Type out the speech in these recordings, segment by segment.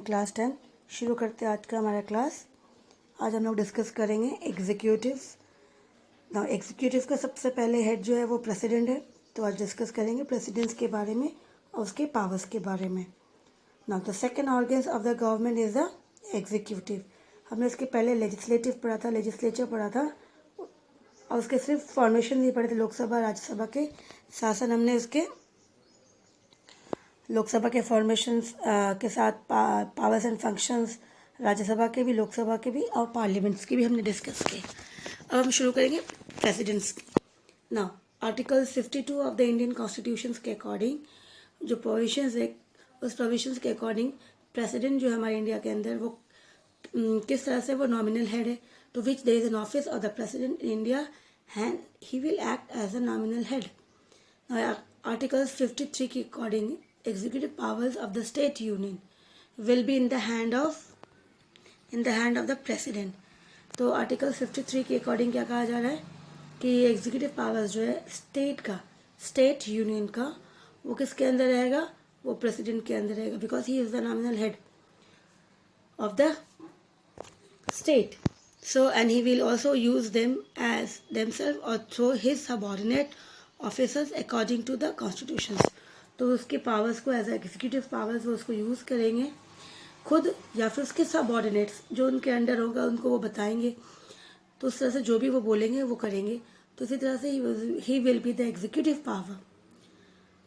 Class 10 शुरू करते हैं आज का हमारा क्लास। आज हम लोग डिस्कस करेंगे एग्जीक्यूटिव। ना एग्जीक्यूटिव का सबसे पहले हेड जो है वो प्रेसिडेंट है, तो आज डिस्कस करेंगे प्रेसिडेंट्स के बारे में और उसके पावर्स के बारे में। ना the second organs of the government is the executive. हमने इसके पहले लेजिस्लेटिव पढ़ा था, लेजिस्लेचर पढ़ा था और उसके सिर्फ फॉर्मेशन नहीं पढ़े थे। लोकसभा राज्यसभा के शासन हमने उसके लोकसभा के फॉर्मेशंस के साथ पावर्स एंड फंक्शंस, राज्यसभा के भी, लोकसभा के भी और पार्लियामेंट्स की भी हमने डिस्कस किए। अब हम शुरू करेंगे प्रेसिडेंट्स। ना article 52 of the Indian constitution के अकॉर्डिंग जो प्रोविजंस है, उस प्रोविजंस के अकॉर्डिंग प्रेसिडेंट जो हमारे इंडिया के अंदर वो किस तरह से वो नॉमिनल हेड है, to which there is an office of the president in India and he will act as a nominal head. Article 53 के according executive powers of the state union will be in the hand of the president। तो article 53 के according क्या कहा जा रहा है कि executive powers जो है स्टेट यूनियन का, वो किसके अंदर रहेगा, वो प्रेसिडेंट के अंदर रहेगा, because he is the nominal head of the state. So and he will also use them as themselves or through his subordinate officers according to the constitutions। तो उसके पावर्स को एज एग्जीक्यूटिव पावर्स वो उसको use करेंगे खुद या फिर उसके सबऑर्डिनेट्स जो उनके अंडर होगा उनको वो बताएंगे, तो उस तरह से जो भी वो बोलेंगे वो करेंगे। तो इसी तरह से ही will be the executive power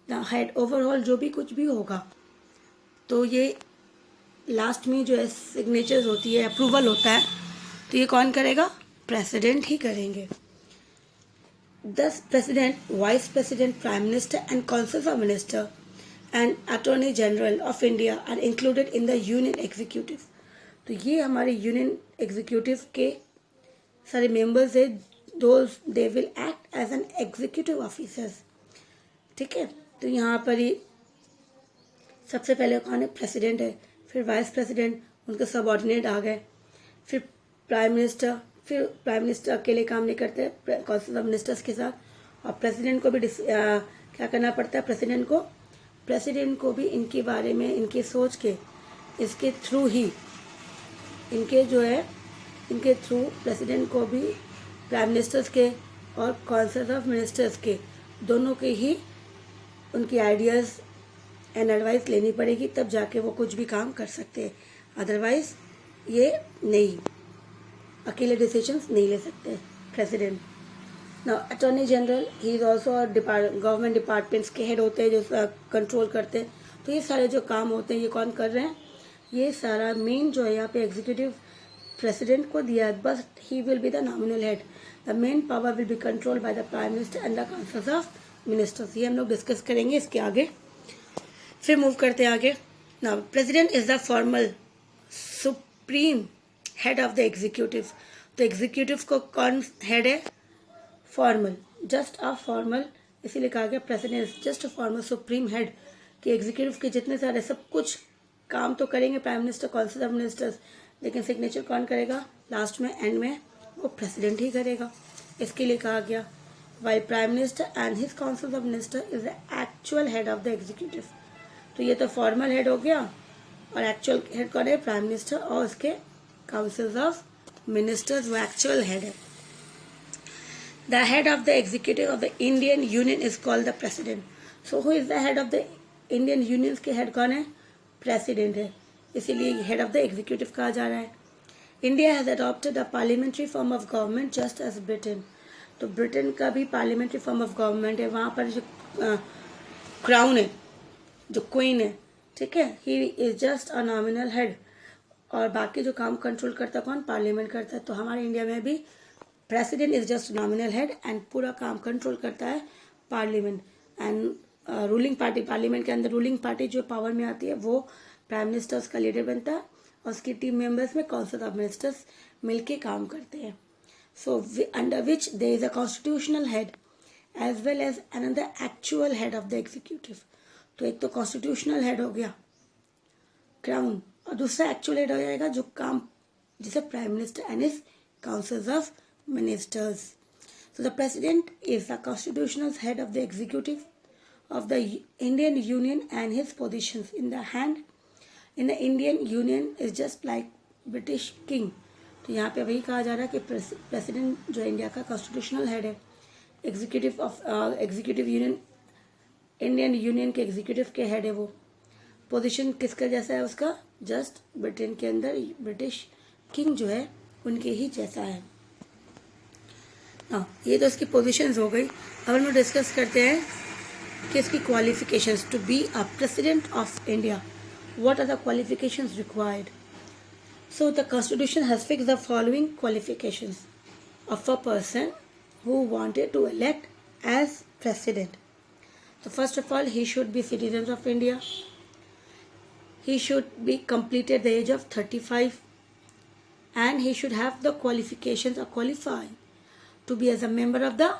the head overall जो भी कुछ भी होगा। तो ये लास्ट में जो है सिग्नेचर्स होती है, अप्रूवल होता है, तो ये कौन करेगा, प्रेसिडेंट ही करेंगे। Thus, President, Vice President, Prime Minister and Council of Ministers and Attorney General of India are included in the Union Executive। तो ये हमारे यूनियन एग्जीक्यूटिव के सारे मेंबर्स है, those they will act as an executive officers। ठीक है, तो यहाँ पर ही सबसे पहले कौन है, प्रेसिडेंट है, फिर वाइस प्रेसिडेंट, उनके सबऑर्डिनेट आ गए, फिर प्राइम मिनिस्टर, फिर प्राइम मिनिस्टर अकेले काम नहीं करते, काउंसिल ऑफ मिनिस्टर्स के साथ, और प्रेसिडेंट को भी क्या करना पड़ता है, प्रेसिडेंट को भी इनके बारे में, इनके सोच के, इसके थ्रू ही इनके थ्रू प्रेसिडेंट को भी प्राइम मिनिस्टर्स के और काउंसिल ऑफ मिनिस्टर्स के दोनों के ही उनकी आइडियाज़ एंड एडवाइस लेनी पड़ेगी, तब जाके वो कुछ भी काम कर सकते हैं, अदरवाइज ये नहीं, अकेले डिसीजंस नहीं ले सकते president. Now attorney general he is also government departments के हेड होते हैं जो कंट्रोल करते हैं। तो ये सारे जो काम होते हैं ये कौन कर रहे हैं, ये सारा मेन जो है यहाँ पे एग्जीक्यूटिव प्रेसिडेंट को दिया है, बस ही will be the nominal head. The main power will be control by the prime minister and the council of ministers. ये हम लोग डिस्कस करेंगे इसके आगे। फिर मूव करते हैं आगे। Now president is the formal supreme head of the executive. तो एग्जीक्यूटिव को कौन हेड है, फॉर्मल, जस्ट अ फॉर्मल, इसीलिए कहा गया president just a formal supreme head, कि एग्जीक्यूटिव के जितने सारे सब कुछ काम तो करेंगे prime minister, council of ministers, लेकिन सिग्नेचर कौन करेगा, लास्ट में, एंड में, वो प्रेसिडेंट ही करेगा। इसके लिए कहा गया while prime minister and his council of minister is the actual head of the executive. तो ये तो फॉर्मल हेड हो गया, और एक्चुअल हेड कौन है, प्राइम मिनिस्टर, और उसके काउंसिल ऑफ मिनिस्टर्स वो एक्चुअल हेड है। The head of the executive of the Indian union is called the president. So who is the head of the Indian union के head कौन है, president है, इसीलिए head of the executive कहा जा रहा है। India has adopted a parliamentary form of government just as Britain. तो ब्रिटेन का भी पार्लियामेंट्री फॉर्म ऑफ गवर्नमेंट है, वहाँ पर जो क्राउन है, जो क्वीन है, ठीक है, he is just a nominal head, और बाकी जो काम कंट्रोल करता है कौन, पार्लियामेंट करता है। तो हमारे इंडिया में भी president is just nominal head and पूरा काम कंट्रोल करता है parliament and ruling party. Parliament के अंदर रूलिंग पार्टी जो पावर में आती है वो प्राइम मिनिस्टर उसका लीडर बनता है, और उसकी टीम मेंबर्स में काउंसिल ऑफ मिनिस्टर्स मिलके काम करते हैं। So under which there is a constitutional head as well as another actual head of the executive. तो एक तो कॉन्स्टिट्यूशनल हेड हो गया, क्राउन, और दूसरा एक्चुअल हेड हो जाएगा जो काम, जिसे prime minister and his council of ministers. So the president is the constitutional head of the executive of the Indian Union and his positions in the hand in the Indian union is just like British king. तो यहाँ पे वही कहा जा रहा है कि president जो इंडिया का कॉन्स्टिट्यूशनल हेड है, एग्जीक्यूटिव यूनियन, इंडियन यूनियन के एग्जीक्यूटिव के हेड है, वो पोजीशन किसका जैसा है उसका, जस्ट ब्रिटेन के अंदर ब्रिटिश किंग जो है उनके ही जैसा है। हाँ, ये तो इसकी पोजीशंस हो गई। अब हम डिस्कस करते हैं कि इसकी qualifications to be a president of India, what are the qualifications required. So the constitution has fixed the following qualifications of a person who wanted to elect as president. So first of all, he should be citizens of India. He should be completed the age of 35 and he should have the qualifications or qualify to be as a member of the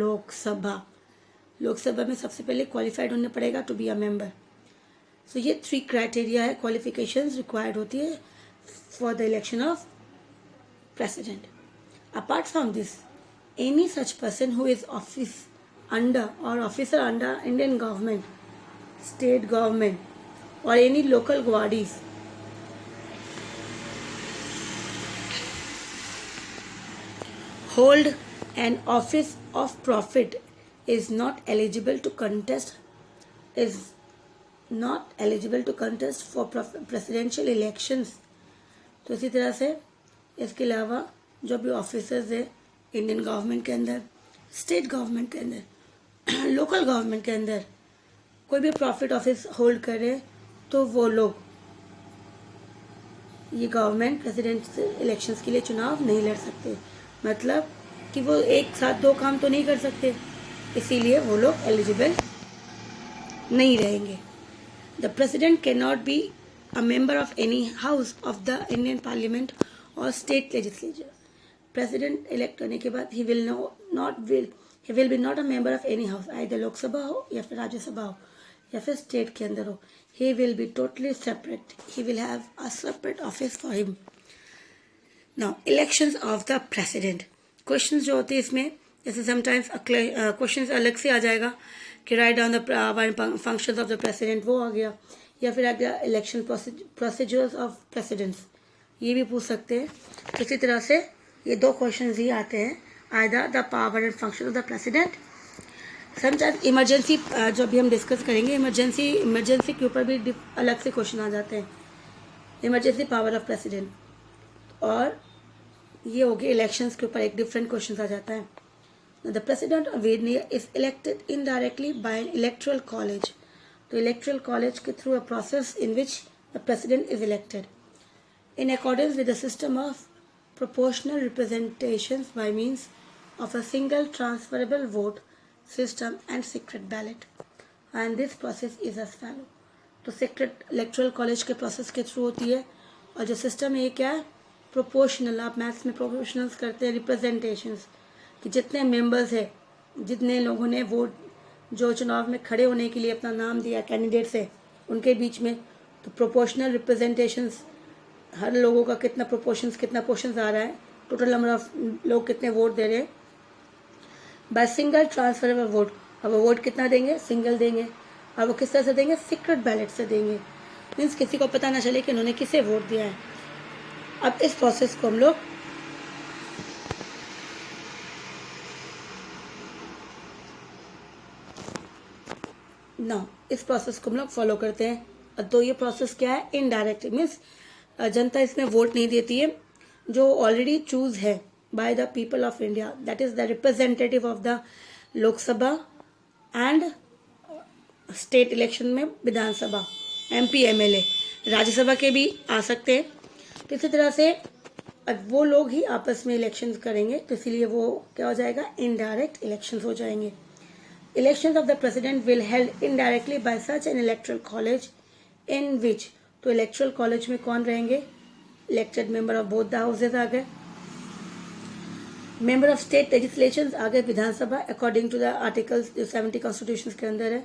Lok Sabha. लोक सभा में सबसे पहले qualified होना पड़ेगा to be a member. सो ये 3 criteria है, qualifications required होती है for the election of president. Apart from this, any such person who is officer under Indian government, state government or any local bodies hold an office of profit is not eligible to contest for presidential elections. तो इसी तरह से इसके अलावा जो भी officers है Indian government के अंदर, स्टेट गवर्नमेंट के अंदर, लोकल गवर्नमेंट के अंदर कोई भी प्रॉफिट ऑफिस होल्ड करे तो वो लोग ये गवर्नमेंट प्रेसिडेंट इलेक्शंस के लिए चुनाव नहीं लड़ सकते। मतलब कि वो एक साथ 2 काम तो नहीं कर सकते, इसीलिए वो लोग एलिजिबल नहीं रहेंगे। The president can not be a member of any house of the Indian Parliament or state legislature. President elect होने के बाद he will be not a member of any house, either लोक सभा हो या फिर राज्य सभा हो या फिर स्टेट के अंदर हो। He will be totally separate. He will have a separate office for him. Now elections of the president. Questions जो होते हैं इसमें, जैसे sometimes questions अलग से आ जाएगा कि write down the functions of the president, वो आ गया, या फिर आ गया इलेक्शन प्रोसीजर्स ऑफ प्रेसिडेंट्स, ये भी पूछ सकते हैं। इसी तरह से ये 2 क्वेश्चंस ही आते हैं, either the power and function of the president. Sometimes emergency जो भी हम डिस्कस करेंगे, इमरजेंसी के ऊपर भी अलग से क्वेश्चन आ जाते हैं, इमरजेंसी पावर ऑफ प्रेसिडेंट, और ये हो गए इलेक्शंस के ऊपर एक डिफरेंट क्वेश्चन आ जाता है। The president of India is elected indirectly bye N electoral college. तो इलेक्टोरल कॉलेज के through a process in which the president is elected in accordance with the system of proportional representations by means of a single transferable vote system and secret ballot, and this process is as follow. तो secret electoral college के process के through होती है, और जो system है ये क्या है, proportional, आप मैथ्स में proportionals करते हैं, representations कि जितने members है, जितने लोगों ने वोट जो चुनाव में खड़े होने के लिए अपना नाम दिया कैंडिडेट्स है उनके बीच में, तो प्रोपोर्शनल रिप्रेजेंटेशंस, हर लोगों का कितना प्रोपोर्शंस, कितना पोर्शंस आ रहा है, टोटल नंबर ऑफ लोग कितने वोट दे रहे हैं, बाय सिंगल ट्रांसफरेबल वोट। अब वो वोट कितना देंगे, सिंगल देंगे, और वो किस तरह से देंगे, सीक्रेट बैलेट से देंगे, मीन्स किसी को पता ना चले कि उन्होंने किसे वोट दिया है। अब इस प्रोसेस को हम लोग इस प्रोसेस को हम लोग फॉलो करते हैं। तो ये प्रोसेस क्या है, इनडायरेक्ट, मीन्स जनता इसमें वोट नहीं देती है, जो ऑलरेडी चूज है by the people of India, that is the representative of the Lok Sabha and state election में विधानसभा, MP MLA, राज्यसभा के भी आ सकते हैं। तो इसी तरह से वो लोग ही आपस में इलेक्शंस करेंगे, तो इसीलिए वो क्या हो जाएगा, इनडायरेक्ट इलेक्शंस हो जाएंगे। Elections of the president will held indirectly by such an electoral college in which, तो electoral college में कौन रहेंगे, elected member of both the houses आ गए, member of state legislations आ गए, विधानसभा according to the articles 70 constitutions के अंदर है,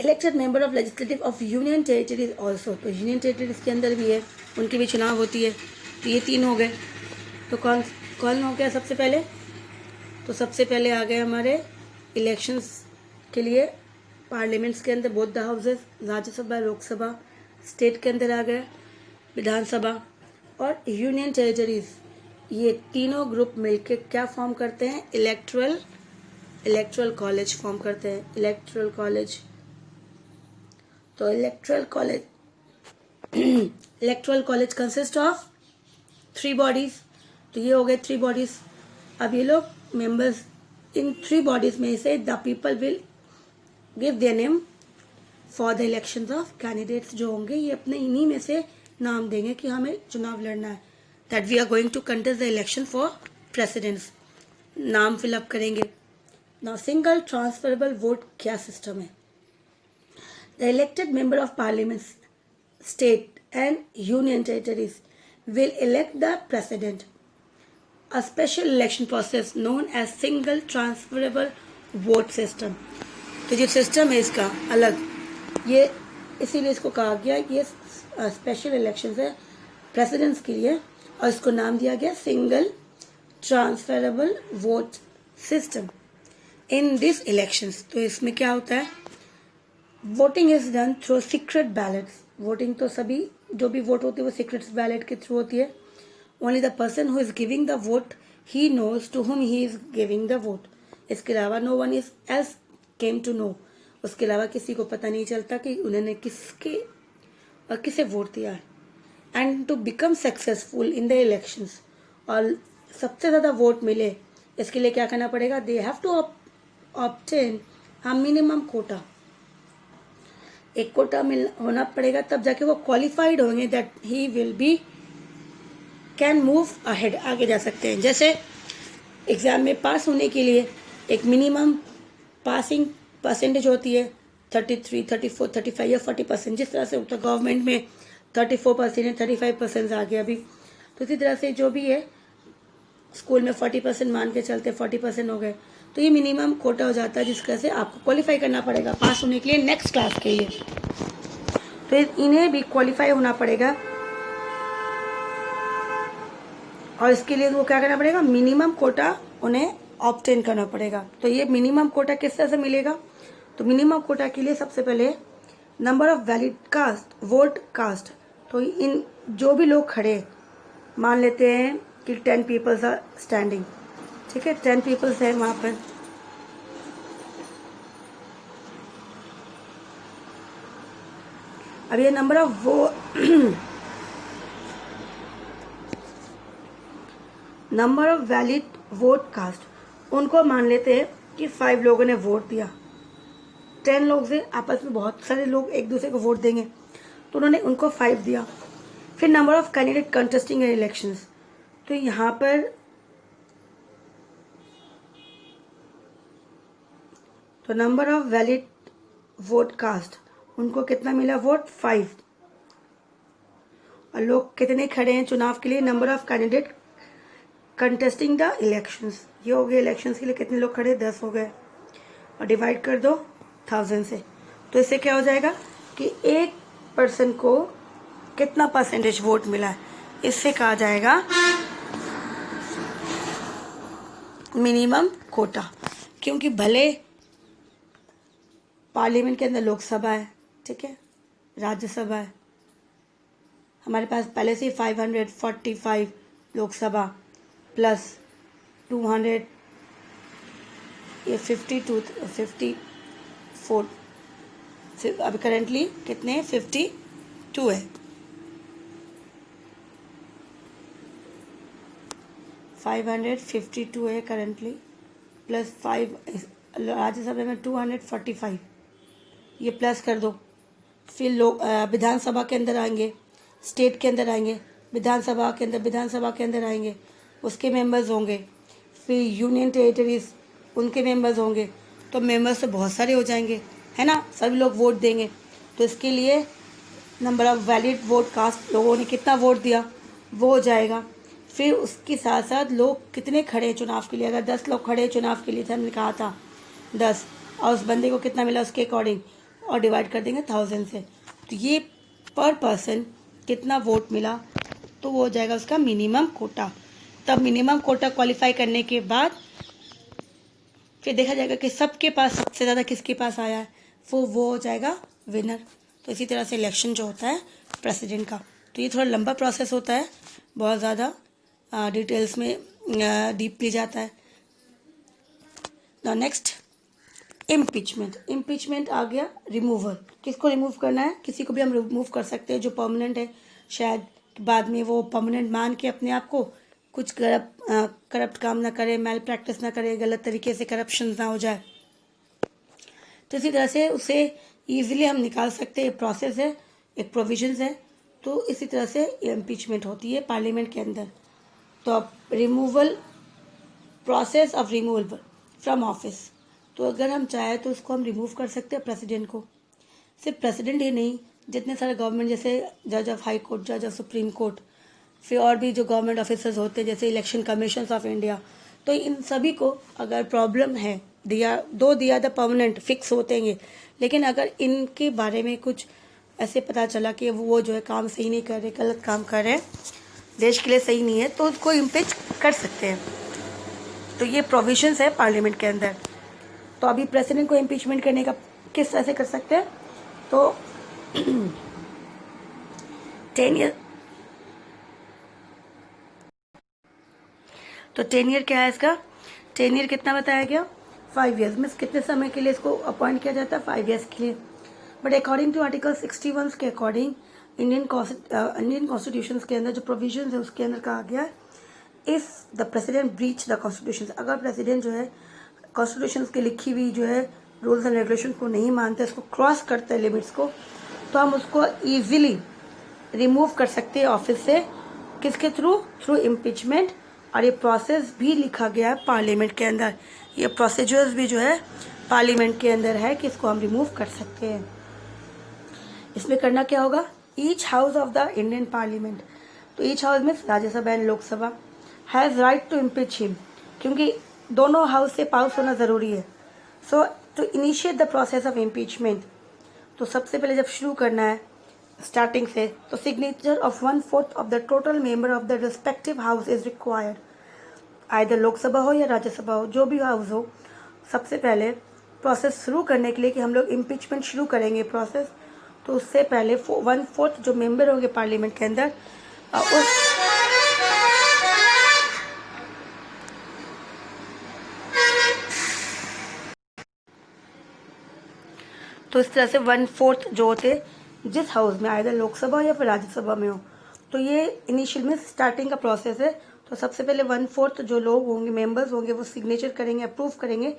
elected member of legislative of union territories also, तो union territories के अंदर भी है, उनकी भी चुनाव होती है। तो ये 3 हो गए। तो कौन हो गया सबसे पहले, तो सबसे पहले आ गए हमारे इलेक्शंस के लिए पार्लियामेंट्स के अंदर both the houses, Rajya Sabha Lok Sabha, state के अंदर आ गया विधानसभा, और यूनियन टेरिटरीज, ये तीनों ग्रुप मिलके क्या फॉर्म करते हैं, इलेक्टोरल कॉलेज फॉर्म करते हैं, इलेक्टोरल कॉलेज। तो electoral college consist of 3 bodies. तो ये हो गए 3 बॉडीज। अब ये लोग मेंबर्स इन 3 बॉडीज में से the people will give their name for the elections of candidates. जो होंगे ये अपने इन्हीं में से नाम देंगे कि हमें चुनाव लड़ना है, that we are going to contest the election for presidents. नाम फिलअप करेंगे। नाउ सिंगल ट्रांसफरेबल वोट क्या सिस्टम है, the elected member of parliament state and union territories will elect the president. A special election process known as single transferable vote system. तो जो system है इसका अलग, ये इसीलिए इसको कहा गया कि ये स्पेशल इलेक्शन है प्रेसिडेंट्स के लिए, और इसको नाम दिया गया single transferable vote system in this elections. तो इसमें क्या होता है, voting is done through secret ballets. Voting तो सभी जो भी वोट होती है वो सीक्रेट बैलेट के थ्रू होती है। Only the person who is giving the vote he knows to whom he is giving the vote. इसके अलावा no one is else came to know. उसके अलावा किसी को पता नहीं चलता कि उन्होंने किसके और किसे वोट दिया है। And to become successful in the elections, और सबसे ज़्यादा वोट मिले इसके लिए क्या करना पड़ेगा, they have to obtain a minimum quota. एक कोटा होना पड़ेगा, तब जाके वो क्वालिफाइड होंगे that he will be can move ahead, आगे जा सकते हैं। जैसे एग्जाम में पास होने के लिए एक मिनिमम पासिंग परसेंटेज होती है 33, 34, 35 या 40%। जिस तरह से उत्तर गवर्नमेंट में 34% है, 35% आ गया अभी, तो इसी तरह से जो भी है स्कूल में 40% मान के चलते 40% हो गए। तो ये मिनिमम कोटा हो जाता है जिसका से आपको क्वालिफाई करना पड़ेगा पास होने के लिए नेक्स्ट क्लास के लिए। तो इन्हें भी क्वालिफाई होना पड़ेगा, और इसके लिए वो क्या करना पड़ेगा, मिनिमम कोटा उन्हें ऑब्टेन करना पड़ेगा। तो ये मिनिमम कोटा किस तरह से मिलेगा, तो मिनिमम कोटा के लिए सबसे पहले number of valid cast vote cast. तो इन जो भी लोग खड़े, मान लेते हैं कि 10 पीपल्स आर स्टैंडिंग, ठीक है, 10 पीपल्स है वहां पर। अब ये number of number of valid vote cast, उनको मान लेते हैं कि 5 लोगों ने वोट दिया। 10 लोग से आपस में बहुत सारे लोग एक दूसरे को वोट देंगे, तो उन्होंने उनको 5 दिया। फिर number of candidate contesting in elections, तो यहाँ पर तो number of valid vote cast, उनको कितना मिला वोट, 5। और लोग कितने खड़े हैं चुनाव के लिए, number of candidate contesting the elections, ये हो गए इलेक्शंस के लिए कितने लोग खड़े, 10 हो गए, और डिवाइड कर दो 1000 से। तो इससे क्या हो जाएगा कि एक पर्सन को कितना परसेंटेज वोट मिला है, इससे कहा जाएगा मिनिमम कोटा। क्योंकि भले पार्लियामेंट के अंदर लोकसभा है, ठीक है, राज्यसभा है, हमारे पास पहले से 545 लोकसभा प्लस 200 ये 54 अभी करेंटली कितने हैं, 52 है। 552 है करेंटली, प्लस 5 राज्यसभा में 245, ये प्लस कर दो। फिर लोग विधानसभा के अंदर आएंगे, स्टेट के अंदर आएंगे, विधानसभा के अंदर आएंगे, उसके मेंबर्स होंगे। फिर यूनियन टेरिटरीज, उनके मेंबर्स होंगे। तो मेंबर्स तो बहुत सारे हो जाएंगे, है ना, सभी लोग वोट देंगे। तो इसके लिए number of valid vote cast, लोगों ने कितना वोट दिया वो हो जाएगा। फिर उसके साथ साथ लोग कितने खड़े हैं चुनाव के लिए, अगर 10 लोग खड़े चुनाव के लिए हमने कहा था 10, और उस बंदे को कितना मिला उसके अकॉर्डिंग, और डिवाइड कर देंगे 1000 से। तो ये पर पर्सन कितना वोट मिला, तो वो हो जाएगा उसका मिनिमम कोटा। तब मिनिमम कोटा क्वालिफाई करने के बाद फिर देखा जाएगा कि सबके पास सबसे ज़्यादा किसके पास आया है, वो हो जाएगा विनर। तो इसी तरह से इलेक्शन जो होता है प्रेसिडेंट का, तो ये थोड़ा लंबा प्रोसेस होता है, बहुत ज़्यादा डिटेल्स में डीपली जाता है। Next impeachment. इम्पीचमेंट आ गया रिमूवल। किसको रिमूव करना है? किसी को भी हम रिमूव कर सकते हैं जो परमानेंट है, शायद बाद में वो परमानेंट मान के अपने आप को कुछ करप्ट काम ना करे, मैल प्रैक्टिस ना करे, गलत तरीके से करप्शन ना हो जाए, तो इसी तरह से उसे ईजिली हम निकाल सकते हैं। एक प्रोसेस है, एक प्रोविजंस है, तो इसी तरह से इम्पीचमेंट होती है पार्लियामेंट के अंदर। तो अब removal, process of removal from office, तो अगर हम चाहें तो उसको हम रिमूव कर सकते हैं प्रेसिडेंट को। सिर्फ प्रेसिडेंट ही नहीं, जितने सारे गवर्नमेंट, जैसे जज ऑफ हाई कोर्ट, जज ऑफ सुप्रीम कोर्ट, फिर और भी जो गवर्नमेंट ऑफिसर्स होते हैं जैसे इलेक्शन कमीशन ऑफ इंडिया, तो इन सभी को अगर प्रॉब्लम है, दिया द परमानेंट फिक्स होते हैं, लेकिन अगर इनके बारे में कुछ ऐसे पता चला कि वो जो है काम सही नहीं कर रहे, गलत काम कर रहे हैं, देश के लिए सही नहीं है, तो उसको इम्पीच कर सकते हैं। तो ये प्रोविजंस है पार्लियामेंट के अंदर। तो अभी प्रेसिडेंट को इम्पीचमेंट करने का किस तरह से कर सकते हैं? तो 10 ईयर, तो 10 ईयर क्या है इसका? 10 ईयर कितना बताया गया? 5 ईयर्स में कितने समय के लिए इसको अपॉइंट किया जाता है? 5 ईयर्स के लिए। बट अकॉर्डिंग टू आर्टिकल 61 के अकॉर्डिंग इंडियन कॉन्स्टिट्यूशन के अंदर जो प्रोविजन है उसके अंदर कहा गया है, if the president breach the constitution, अगर प्रेसिडेंट जो है कॉन्स्टिट्यूशन की लिखी हुई जो है रूल्स एंड रेगुलेशन को नहीं मानते, उसको क्रॉस करते हैं लिमिट्स को, तो हम उसको ईजिली रिमूव कर सकते हैं ऑफिस से। किसके थ्रू? Through impeachment. और ये प्रोसेस भी लिखा गया है पार्लियामेंट के अंदर, ये प्रोसीजर्स भी जो है पार्लियामेंट के अंदर है कि इसको हम रिमूव कर सकते हैं। इसमें करना क्या होगा? Each house of the Indian parliament, तो ईच हाउस में Rajya Sabha and Lok Sabha, has right to impeach him, क्योंकि दोनों हाउस से पास होना ज़रूरी है। So to initiate the process of impeachment, तो सबसे पहले जब शुरू करना है स्टार्टिंग से, तो signature of 1/4 of the total member of the respective house is required. Either Lok Sabha हो या राज्यसभा हो, जो भी हाउस हो, सबसे पहले प्रोसेस शुरू करने के लिए कि हम लोग इम्पीचमेंट शुरू करेंगे प्रोसेस, तो उससे पहले 1/4 जो मेंबर होंगे पार्लियामेंट के अंदर तो इस तरह से 1/4 जो होते जिस हाउस में, आइदर लोकसभा या फिर राज्यसभा में हो, तो ये इनिशियल में स्टार्टिंग का प्रोसेस है। तो सबसे पहले 1/4 जो लोग होंगे, मेंबर्स होंगे, वो सिग्नेचर करेंगे, अप्रूव करेंगे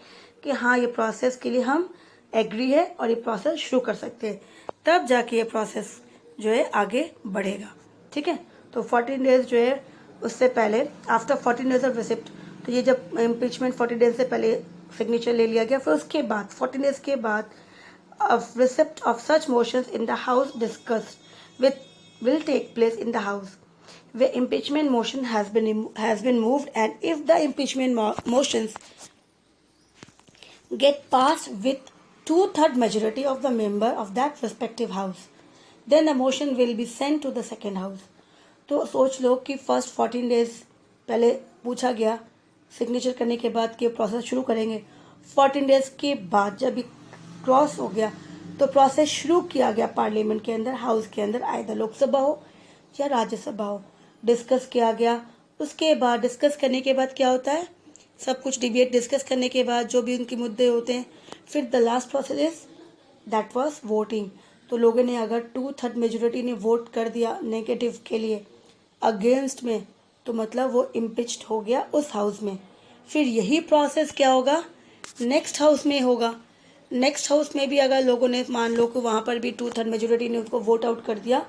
कि हाँ ये प्रोसेस के लिए हम एग्री है और ये प्रोसेस शुरू कर सकते हैं, तब जाके ये प्रोसेस जो है आगे बढ़ेगा। ठीक है, तो 14 डेज जो है उससे पहले, आफ्टर 14 डेज ऑफ रिसिप्ट, तो ये जब इम्पीचमेंट 40 डेज से पहले सिग्नेचर ले लिया गया, फिर उसके बाद 14 डेज के बाद of receipt of such motions in the house discussed will take place in the house where impeachment motion has been moved, and if the impeachment motions get passed with 2/3 majority of the member of that respective house, then the motion will be sent to the second house. तो सोच लो कि first 14 days पहले पूछा गया, signature करने के बाद कि प्रोसेस शुरू करेंगे, 14 डेज के बाद जब क्रॉस हो गया तो प्रोसेस शुरू किया गया पार्लियामेंट के अंदर, हाउस के अंदर, आइदर लोकसभा हो या राज्यसभा हो, डिस्कस किया गया। उसके बाद डिस्कस करने के बाद क्या होता है? सब कुछ डिबेट डिस्कस करने के बाद जो भी उनके मुद्दे होते हैं, फिर the last process is that was voting. तो लोगों ने अगर 2/3 मेजोरिटी ने वोट कर दिया नेगेटिव के लिए, अगेंस्ट में, तो मतलब वो इम्पिच्ड हो गया उस हाउस में। फिर यही प्रोसेस क्या होगा? नेक्स्ट हाउस में होगा। नेक्स्ट हाउस में भी अगर लोगों ने, मान लो कि वहाँ पर भी 2/3 मेजोरिटी ने उसको वोट आउट कर दिया,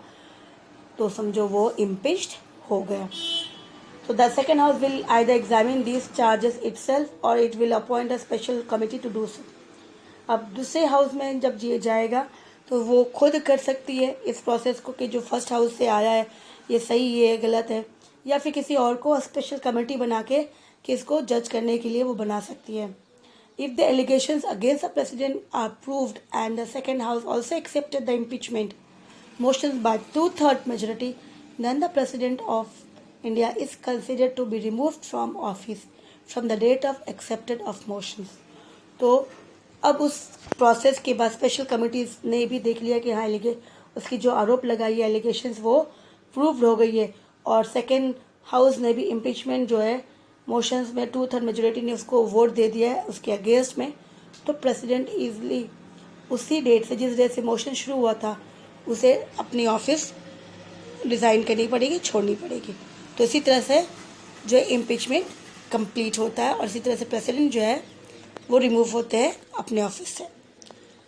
तो समझो वो इम्पिच्ड हो गया। तो the second house will either examine these charges itself और it will appoint a special committee to do so. अब दूसरे हाउस में जब ये जाएगा तो वो खुद कर सकती है इस प्रोसेस को कि जो फर्स्ट हाउस से आया है ये सही है गलत है, या फिर किसी और को स्पेशल कमेटी बना के कि इसको जज करने के लिए वो बना सकती है। If the allegations against the president are proved and the second house also accepted the impeachment motions by 2/3 majority, then the president of India is considered to be removed from office from the date of accepted of motions. तो अब उस process के बाद special committees ने भी देख लिया कि हाँ उसकी जो आरोप लगाई है एलिगेशंस वो प्रूव हो गई है, और सेकेंड हाउस ने भी इम्पीचमेंट जो है मोशंस में 2/3 मेजोरिटी ने उसको वोट दे दिया है उसके अगेंस्ट में, तो प्रेसिडेंट इजीली उसी डेट से, जिस डेट से मोशन शुरू हुआ था, उसे अपनी ऑफिस रिज़ाइन करनी पड़ेगी, छोड़नी पड़ेगी। तो इसी तरह से जो इम्पीचमेंट कंप्लीट होता है और इसी तरह से प्रेसिडेंट जो है वो रिमूव होते हैं अपने ऑफिस से।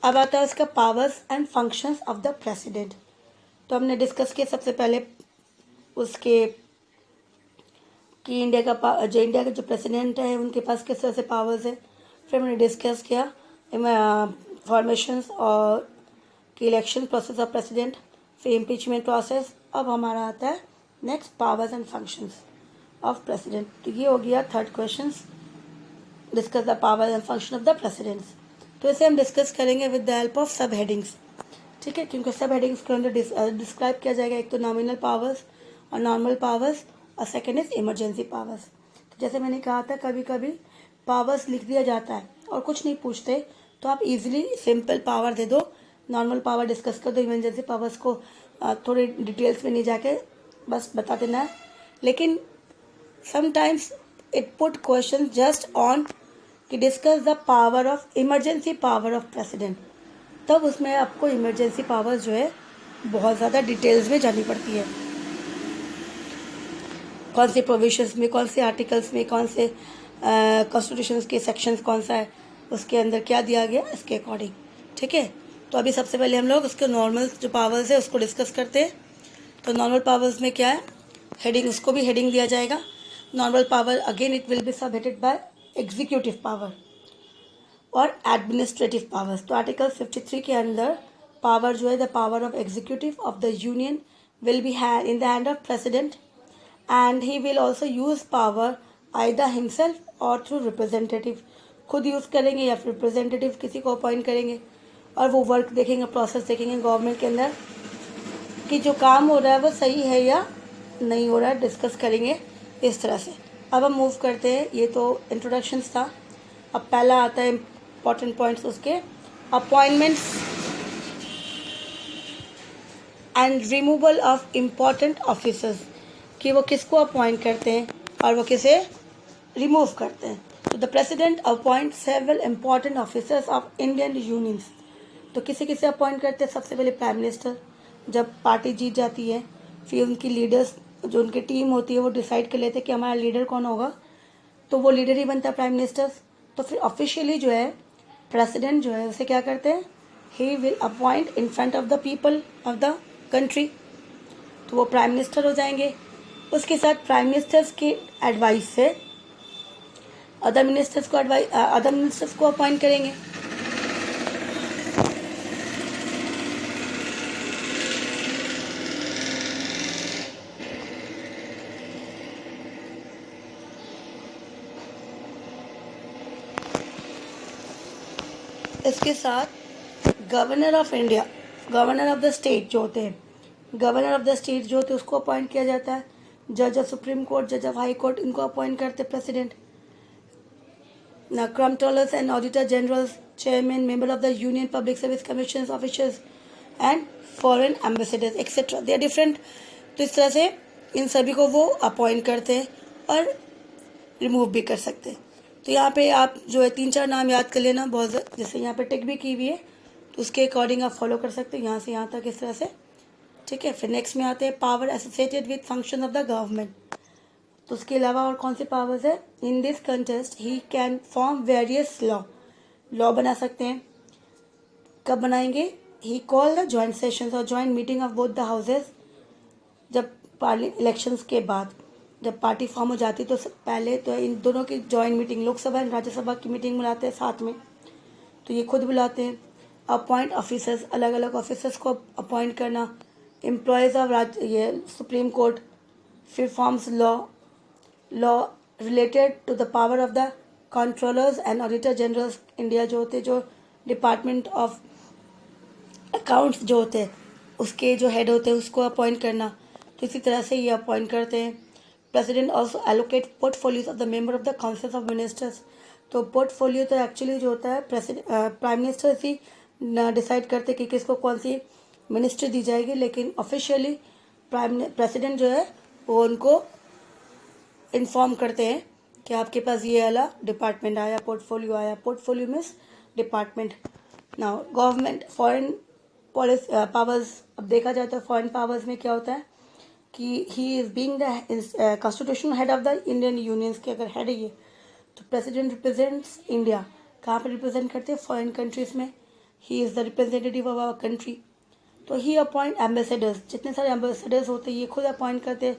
अब आता है उसका powers and functions of the president. तो हमने डिस्कस किया सबसे पहले उसके कि इंडिया के जो प्रेसिडेंट है उनके पास किस तरह से पावर्स है। फिर हमने डिस्कस किया फॉर्मेशंस और कि इलेक्शन प्रोसेस ऑफ प्रेसिडेंट, फिर इम्पीचमेंट प्रोसेस। अब हमारा आता है next powers and functions of president. तो ये हो गया third question, discuss the power and function of the presidents. तो इसे हम डिस्कस करेंगे with the help of sub headings, ठीक है, क्योंकि सब हेडिंग्स के अंदर डिस्क्राइब किया जाएगा। एक तो नॉमिनल पावर्स और नॉर्मल पावर्स, और सेकेंड इज इमरजेंसी पावर्स। तो जैसे मैंने कहा था कभी कभी पावर्स लिख दिया जाता है और कुछ नहीं पूछते, तो आप इजीली सिंपल पावर दे दो, नॉर्मल पावर डिस्कस कर दो, इमरजेंसी पावर्स को थोड़ी डिटेल्स में नहीं जाके बस बता देना है। लेकिन sometimes it put question just on कि discuss the power of emergency power of president, तब उसमें आपको इमरजेंसी पावर्स जो है बहुत ज़्यादा डिटेल्स में जानी पड़ती है, कौन से प्रोविजंस में, कौन से आर्टिकल्स में, कौन से कॉन्स्टिट्यूशन के सेक्शंस कौन सा है, उसके अंदर क्या दिया गया, इसके अकॉर्डिंग, ठीक है। तो अभी सबसे पहले हम लोग उसके नॉर्मल जो पावर्स है उसको डिस्कस करते हैं। तो नॉर्मल पावर्स में क्या है, हेडिंग, उसको भी हेडिंग दिया जाएगा। Normal power again it will be सब हेडेड बाय एग्जीक्यूटिव पावर और एडमिनिस्ट्रेटिव पावर्स। तो आर्टिकल 53 के अंदर पावर जो है, the power of executive of the union will be in the hand of president, and he will also use power either himself और through representative, खुद use करेंगे या फिर रिप्रेजेंटेटिव किसी को अपॉइंट करेंगे, और वो वर्क देखेंगे, प्रोसेस देखेंगे गवर्नमेंट के अंदर कि जो काम हो रहा है वो सही है या नहीं हो रहा है, डिस्कस करेंगे इस तरह से। अब हम मूव करते हैं, ये तो इंट्रोडक्शंस था। अब पहला आता है इंपॉर्टेंट पॉइंट्स उसके, appointments and removal of important officers, कि वो किसको अपॉइंट करते हैं और वो किसे रिमूव करते हैं। तो the president appoint several important officers of Indian unions. तो किसे किसे अपॉइंट करते हैं, सबसे पहले प्राइम मिनिस्टर, जब पार्टी जीत जाती है फिर उनकी लीडर्स जो उनकी टीम होती है वो डिसाइड कर लेते हैं कि हमारा लीडर कौन होगा, तो वो लीडर ही बनता है प्राइम मिनिस्टर। तो फिर ऑफिशियली जो है प्रेसिडेंट जो है उसे क्या करते हैं, he will appoint in front of the people of the country, तो वो प्राइम मिनिस्टर हो जाएंगे। उसके साथ प्राइम मिनिस्टर्स की एडवाइस से अदर मिनिस्टर्स को अपॉइंट करेंगे। इसके साथ governor of India, governor of the state जो होते हैं, गवर्नर ऑफ द स्टेट जो होते हैं उसको अपॉइंट किया जाता है। जज ऑफ सुप्रीम कोर्ट, जज ऑफ हाई कोर्ट, इनको अपॉइंट करते हैं president. Controllers and auditor generals, chairman, member of the union public service commission officers and foreign ambassadors etcetera, they are different. तो इस तरह से इन सभी को वो अपॉइंट करते हैं और रिमूव भी कर सकते हैं। तो यहाँ पे आप जो है 3-4 नाम याद कर लेना, बहुत जैसे यहाँ पे टिक भी की हुई है, तो उसके अकॉर्डिंग आप फॉलो कर सकते हैं यहाँ से यहाँ तक इस तरह से, ठीक है। फिर नेक्स्ट में आते हैं power associated with function of the government. तो उसके अलावा और कौन से पावर्स है, in this contest he can form various law बना सकते हैं। कब बनाएंगे, ही कॉल द ज्वाइंट सेशंस और joint meeting of both the houses, जब इलेक्शंस के बाद जब पार्टी फॉर्म हो जाती है तो पहले तो इन दोनों की joint meeting, Lok Sabha and Rajya Sabha की मीटिंग बुलाते हैं साथ में, तो ये खुद बुलाते हैं। अपॉइंट ऑफिसर्स, अलग अलग ऑफिसर्स को अपॉइंट करना, एम्प्लॉयज़ ऑफ ये सुप्रीम कोर्ट। फिर forms law related to the power of the controllers and auditor generals India जो होते हैं, जो डिपार्टमेंट ऑफ अकाउंट्स जो होते हैं उसके जो हेड होते हैं उसको अपॉइंट करना। तो इसी तरह से ये अपॉइंट करते हैं। President also allocate portfolios of the member of the council of ministers. तो पोर्टफोलियो तो एक्चुअली जो होता है प्राइम मिनिस्टर ही डिसाइड करते कि किसको कौन सी मिनिस्ट्री दी जाएगी, लेकिन ऑफिशियली प्रेसिडेंट जो है वो उनको इन्फॉर्म करते हैं कि आपके पास ये वाला डिपार्टमेंट आया, पोर्टफोलियो आया। Portfolio means department. Now government foreign policy powers, अब देखा जाए तो फॉरेन पावर्स में क्या होता है कि he is being the constitutional head of the Indian unions के अगर हेड है ये, तो प्रेसिडेंट रिप्रेजेंट्स इंडिया। कहाँ पे रिप्रेजेंट करते हैं? फॉरेन कंट्रीज में। He is the representative of our country. तो ही अपॉइंट एम्बेसडर्स, जितने सारे एम्बेसडर्स होते हैं ये खुद अपॉइंट करते हैं।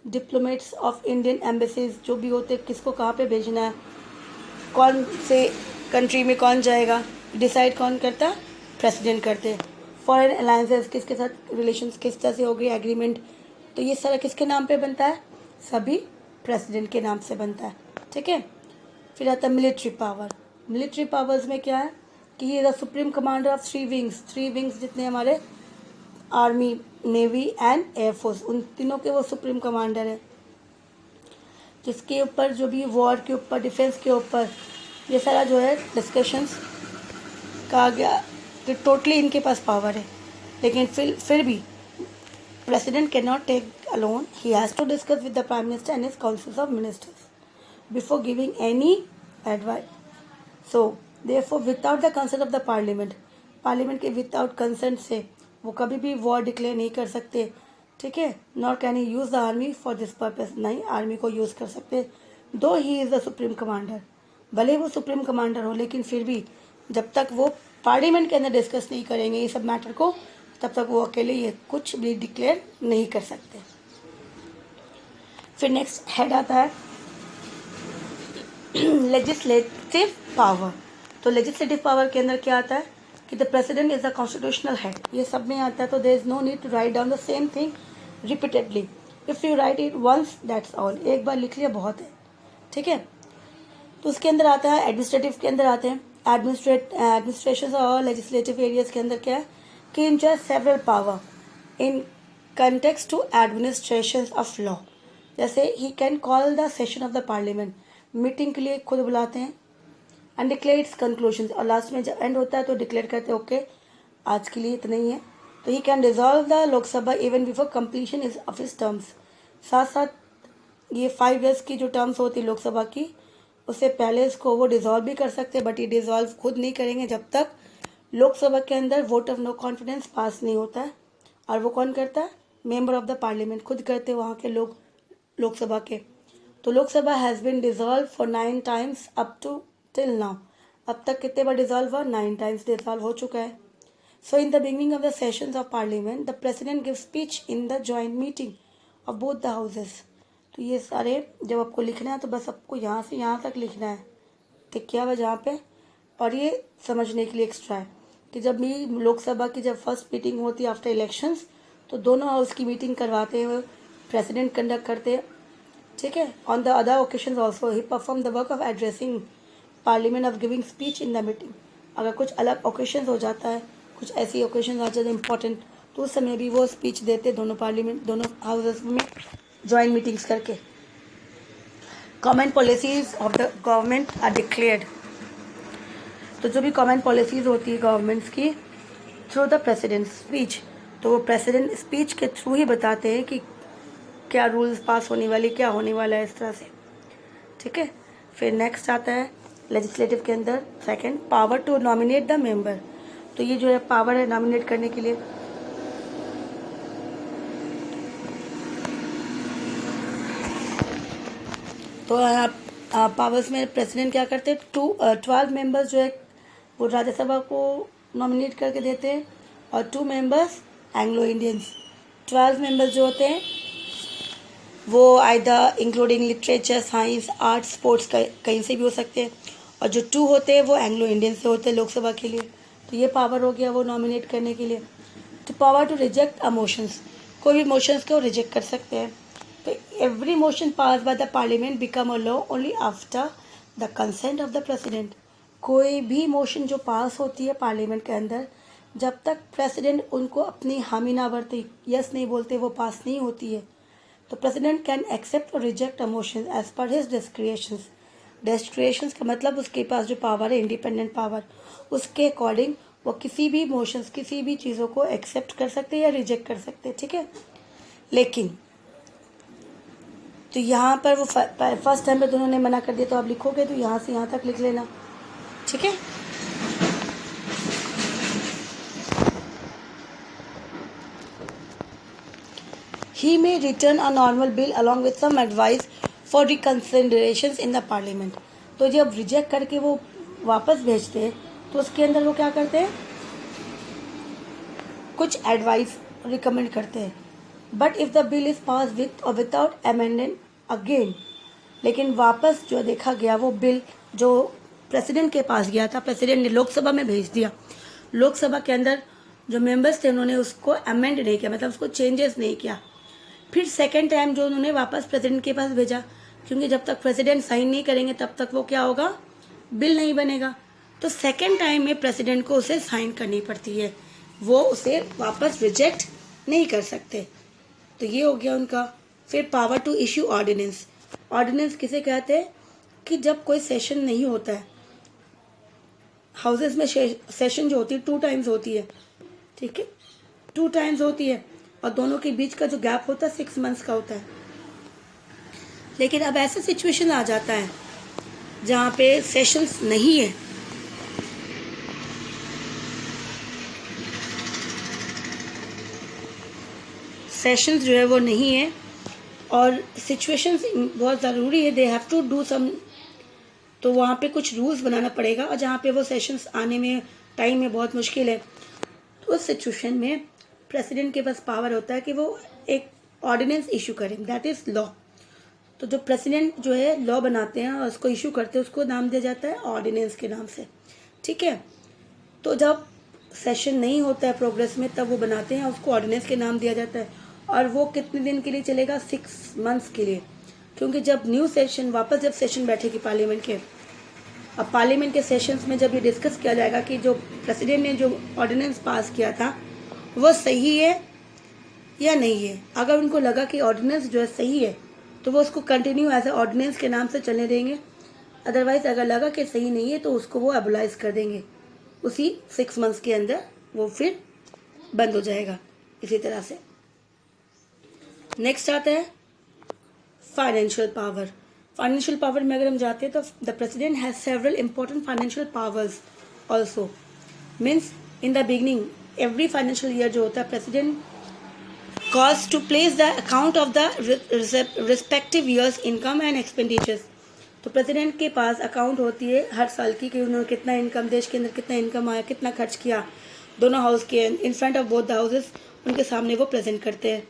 डिप्लोमेट्स ऑफ इंडियन एम्बेसीज जो भी होते हैं, किसको कहाँ पे भेजना है, कौन से कंट्री में कौन जाएगा, डिसाइड कौन करता? प्रेसिडेंट करते हैं। फॉरेन अलायंसेस, किसके साथ रिलेशंस किस तरह से हो गई, एग्रीमेंट, तो ये सारा किसके नाम पे बनता है? सभी प्रेसिडेंट के नाम से बनता है। ठीक है। फिर आता है मिलिट्री पावर। मिलिट्री पावर्स में क्या है कि ये the supreme commander of three wings जितने हमारे आर्मी, नेवी एंड एयरफोर्स, उन तीनों के वो सुप्रीम कमांडर है, जिसके ऊपर जो भी वॉर के ऊपर, डिफेंस के ऊपर ये सारा जो है डिस्कशंस कहा गया कि टोटली इनके पास पावर है। लेकिन फिर भी president can not take alone, he has to discuss with the prime minister and his council of ministers before giving any advice. So therefore without the consent of the parliament के without consent से वो कभी भी war declare नहीं कर सकते। ठीक है। Not can he use the army for this purpose, नहीं आर्मी को यूज़ कर सकते। दो ही इज़ द सुप्रीम कमांडर, भले वो सुप्रीम कमांडर हो, लेकिन फिर भी जब तक वो पार्लियामेंट के अंदर डिस्कस नहीं करेंगे ये सब मैटर को, तब तक वो अकेले ये कुछ भी डिक्लेयर नहीं कर सकते। फिर नेक्स्ट हेड आता है लेजिस्लेटिव पावर। तो लेजिस्लेटिव पावर के अंदर क्या आता है कि the president is the constitutional head. ये सब में आता है, तो there is no need to write down the same thing repeatedly. If you write it once that's all, एक बार लिख लिया बहुत है। ठीक है। तो उसके अंदर आता है एडमिनिस्ट्रेटिव के अंदर आते हैं एडमिनिस्ट्रेशन और लेजिस्लेटिव एरियाज के अंदर क्या है कि enjoy several power in context to administration of law. जैसे ही can call the session of the parliament, meeting के लिए खुद बुलाते हैं, एंड डिक्लेयर इट्स कंक्लूजन, और लास्ट में जब एंड होता है तो डिक्लेयर करते हैं ओके आज के लिए इतना ही है। तो he can dissolve the Lok Sabha even before completion is of his terms. साथ साथ ये 5 years की जो टर्म्स होती है लोकसभा की, उससे पहले इसको वो डिजॉल्व भी कर सकते हैं, बट ये डिजॉल्व खुद नहीं करेंगे जब तक लोकसभा के अंदर वोट ऑफ नो कॉन्फिडेंस पास नहीं होता है। और वो कौन करता है? मेंबर ऑफ द पार्लियामेंट खुद करते हैं, वहाँ के लोग लोकसभा के। तो Lok Sabha has been dissolve for 9 times up to till now. अब तक कितने बार डिजॉल्व हुआ? 9 times डिजॉल्व हो चुका है। So in the beginning of the sessions of parliament the president give speech in the joint meeting of both the houses. तो ये सारे जब आपको लिखना है तो बस आपको यहाँ से यहाँ तक लिखना है, टिक किया हुआ जहाँ पे। और ये समझने के लिए एक्स्ट्रा है कि जब भी लोकसभा की जब फर्स्ट मीटिंग होती है आफ्टर इलेक्शंस, तो दोनों हाउस की मीटिंग करवाते हैं, प्रेसिडेंट कंडक्ट करते हैं। ठीक है। On the other occasions also he perform the work of addressing parliament of giving speech in the meeting. अगर कुछ अलग ओकेशंस हो जाता है, कुछ ऐसी ओकेशंस आ जाते हैं इंपॉर्टेंट, तो उस समय भी वो स्पीच देते दोनों हाउसेस में ज्वाइंट मीटिंग्स करके। Common policies of the government are declared. तो जो भी कॉमन पॉलिसीज होती है गवर्नमेंट्स की थ्रू द प्रेसिडेंट स्पीच, तो वो प्रेसिडेंट स्पीच के थ्रू ही बताते हैं कि क्या रूल्स पास होने वाले, क्या होने वाला है, इस तरह से। ठीक है। फिर नेक्स्ट आता है लेजिस्लेटिव के अंदर second, power to nominate the member. तो ये जो है पावर है नॉमिनेट करने के लिए। तो पावर्स में प्रेसिडेंट क्या करते हैं, 12 मेंबर्स जो है वो राज्यसभा को नॉमिनेट करके देते हैं, और 2 मेंबर्स एंग्लो इंडियंस। 12 मेंबर्स जो होते हैं वो either including literature, science, arts, sports कहीं से भी हो सकते हैं, और जो 2 होते हैं वो एंग्लो इंडियन से होते हैं लोकसभा के लिए। तो ये पावर हो गया वो नॉमिनेट करने के लिए। तो power to reject a motions, कोई भी मोशंस को रिजेक्ट कर सकते हैं। तो every motion pass by the parliament become a law only after the consent of the president. कोई भी मोशन जो पास होती है पार्लियामेंट के अंदर, जब तक प्रेसिडेंट उनको अपनी हामी ना भरते, यस नहीं बोलते, वो पास नहीं होती है। तो प्रेसिडेंट कैन एक्सेप्ट और reject a motion as per his discretions. Discretions का मतलब उसके पास जो पावर है, इंडिपेंडेंट पावर, उसके अकॉर्डिंग वो किसी भी मोशंस, किसी भी चीज़ों को एक्सेप्ट कर सकते हैं या रिजेक्ट कर सकते हैं, ठीक है। लेकिन तो यहाँ पर वो फर्स्ट टाइम पे तो उन्होंने मना कर दिया, तो आप लिखोगे तो यहाँ से यहाँ तक लिख लेना, ठीक है। He may return a normal bill along with some advice for reconsiderations in the parliament. तो जब रिजेक्ट करके वो वापस भेजते हैं तो उसके अंदर वो क्या करते हैं, कुछ एडवाइस रिकमेंड करते हैं। But if the bill is pass with और विदाउट अमेंडमेंट अगेन, लेकिन वापस जो देखा गया वो बिल जो प्रेसिडेंट के पास गया था, प्रेसिडेंट ने लोकसभा में भेज दिया, लोकसभा के अंदर जो मेंबर्स थे उन्होंने उसको अमेंड नहीं किया, मतलब उसको चेंजेस नहीं किया। फिर सेकेंड टाइम जो उन्होंने वापस प्रेसिडेंट के पास भेजा, क्योंकि जब तक प्रेसिडेंट साइन नहीं करेंगे तब तक वो क्या होगा, बिल नहीं बनेगा। तो सेकेंड टाइम में प्रेसिडेंट को उसे साइन करनी पड़ती है, वो उसे वापस रिजेक्ट नहीं कर सकते। तो ये हो गया उनका। फिर power to issue ordinance. Ordinance किसे कहते हैं कि जब कोई सेशन नहीं होता है, हाउसेस में सेशन जो होती है 2 टाइम्स होती है, ठीक है, 2 टाइम्स होती है, और दोनों के बीच का जो गैप होता है 6 मंथ्स का होता है। लेकिन अब ऐसा सिचुएशन आ जाता है जहाँ पे सेशंस नहीं है, सेशंस जो है वो नहीं है, और सिचुएशंस बहुत ज़रूरी है, they have to do some, तो वहाँ पे कुछ रूल्स बनाना पड़ेगा, और जहाँ पे वो सेशंस आने में टाइम में बहुत मुश्किल है, तो उस सिचुएशन में प्रेसिडेंट के पास पावर होता है कि वो एक ऑर्डिनेंस इशू करें, दैट इज़ लॉ। तो जो प्रेसिडेंट जो है लॉ बनाते हैं और उसको इशू करते हैं, उसको नाम दिया जाता है ऑर्डिनेंस के नाम से, ठीक है। तो जब सेशन नहीं होता है प्रोग्रेस में, तब वो बनाते हैं, उसको ऑर्डिनेंस के नाम दिया जाता है, और वो कितने दिन के लिए चलेगा, 6 मंथ्स के लिए। क्योंकि जब न्यू सेशन, वापस जब सेशन बैठेगी पार्लियामेंट के, अब पार्लियामेंट के सेशंस में जब ये डिस्कस किया जाएगा कि जो प्रेसिडेंट ने जो ऑर्डिनेंस पास किया था वो सही है या नहीं है। अगर उनको लगा कि ऑर्डिनेंस जो है सही है तो वो उसको कंटिन्यू एज ए ऑर्डिनेंस के नाम से चलने देंगे, अदरवाइज अगर लगा कि सही नहीं है तो उसको वो एबोलाइज कर देंगे, उसी 6 मंथ्स के अंदर वो फिर बंद हो जाएगा। इसी तरह से नेक्स्ट आता है फाइनेंशियल पावर। फाइनेंशियल पावर में अगर हम जाते हैं तो the president has several important financial powers also. Means in the beginning every financial year जो होता है, president cause to place the account of the respective years income and expenditures. तो प्रेसिडेंट के पास अकाउंट होती है हर साल की कि उन्होंने कितना इनकम, देश के अंदर कितना इनकम आया, कितना खर्च किया, दोनों हाउस के इन front of both the houses उनके सामने वो प्रेजेंट करते हैं,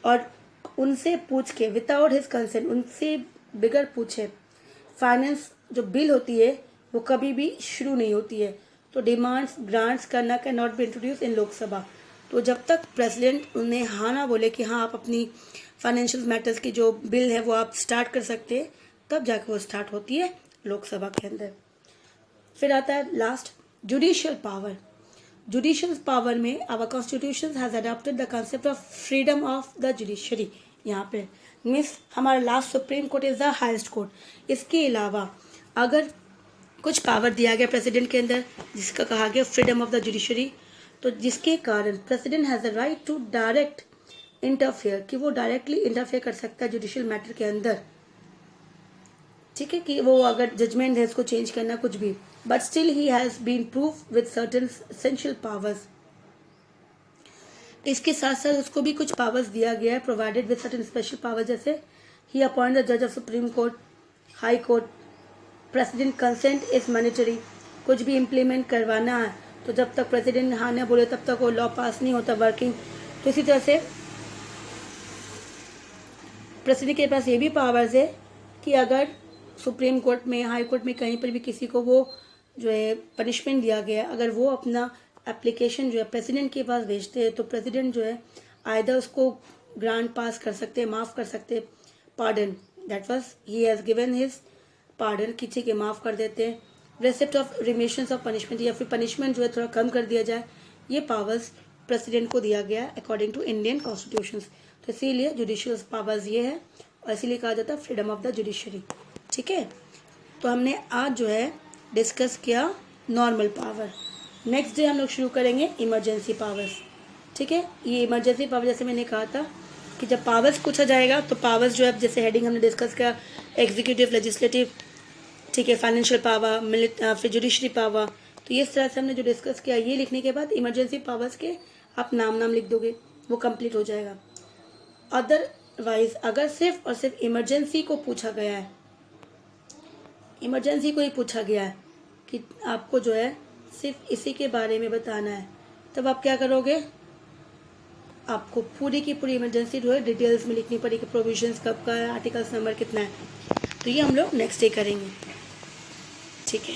और उनसे पूछ के विदाउट हिज कंसेंट, उनसे बिगर पूछे फाइनेंस जो बिल होती है वो कभी भी शुरू नहीं होती है। तो डिमांड्स ग्रांट्स करना कैन नॉट बी इंट्रोड्यूस इन लोकसभा। तो जब तक प्रेसिडेंट उन्हें हाँ ना बोले कि हाँ आप अपनी फाइनेंशियल मैटर्स की जो बिल है वो आप स्टार्ट कर सकते हैं, तब जाकर वो स्टार्ट होती है लोकसभा के अंदर। फिर आता है last judicial power. Judicial power में our constitution has adopted the concept of freedom of the judiciary. यहाँ पे मीन्स हमारा last supreme court is the highest court. इसके अलावा अगर कुछ पावर दिया गया प्रेसिडेंट के अंदर जिसका कहा गया फ्रीडम ऑफ द जुडिशरी, तो जिसके कारण president has the right to direct interfere, कि वो डायरेक्टली इंटरफेयर कर सकता है जुडिशियल मैटर के अंदर, ठीक है, कि वो अगर जजमेंट है उसको चेंज करना कुछ भी, but still he has been proof with certain essential powers. इसके साथ साथ उसको भी कुछ पावर्स दिया गया है, provided with certain special power, जैसे ही अपॉइंट द जज of supreme court, high court, president consent is mandatory. कुछ भी इम्प्लीमेंट करवाना है तो जब तक प्रेसिडेंट हाँ ना बोले तब तक वो लॉ पास नहीं होता वर्किंग। तो इसी तरह से प्रेसिडेंट के पास ये भी पावर्स है कि अगर सुप्रीम कोर्ट में, हाई कोर्ट में कहीं पर भी किसी को वो जो है पनिशमेंट दिया गया, अगर वो अपना एप्लीकेशन जो है प्रेसिडेंट के पास भेजते हैं तो प्रेसिडेंट जो है आइदर उसको ग्रांट पास कर सकते हैं, माफ़ कर सकते हैं, pardon, that was he has given his pardon, किसी के माफ़ कर देते हैं, receipt of remissions of punishment, या फिर पनिशमेंट जो है थोड़ा कम कर दिया जाए। ये पावर्स प्रेसिडेंट को दिया गया अकॉर्डिंग टू इंडियन कॉन्स्टिट्यूशन। तो इसीलिए जुडिशियल पावर्स ये है, और इसीलिए कहा जाता है फ्रीडम ऑफ द जुडिशरी, ठीक है। तो हमने आज जो है डिस्कस किया नॉर्मल पावर। नेक्स्ट डे हम लोग शुरू करेंगे इमरजेंसी पावर्स। ठीक है, ये इमरजेंसी पावर जैसे मैंने कहा था कि जब पावर्स पूछा जाएगा तो पावर्स जो है जैसे हेडिंग हमने डिस्कस किया, एग्जीक्यूटिव, लेजिस्लेटिव, ठीक है, फाइनेंशियल पावर, फिर जुडिशरी पावर। तो इस तरह से हमने जो डिस्कस किया, ये लिखने के बाद इमरजेंसी पावर्स के आप नाम लिख दोगे, वो कंप्लीट हो जाएगा। अदरवाइज अगर सिर्फ और सिर्फ इमरजेंसी को पूछा गया है, इमरजेंसी को ही पूछा गया है कि आपको जो है सिर्फ इसी के बारे में बताना है, तब आप क्या करोगे, आपको पूरी की पूरी इमरजेंसी जो है डिटेल्स में लिखनी पड़ेगी, प्रोविजंस कब का है, आर्टिकल्स नंबर कितना है। तो ये हम लोग नेक्स्ट डे करेंगे। ठीक है।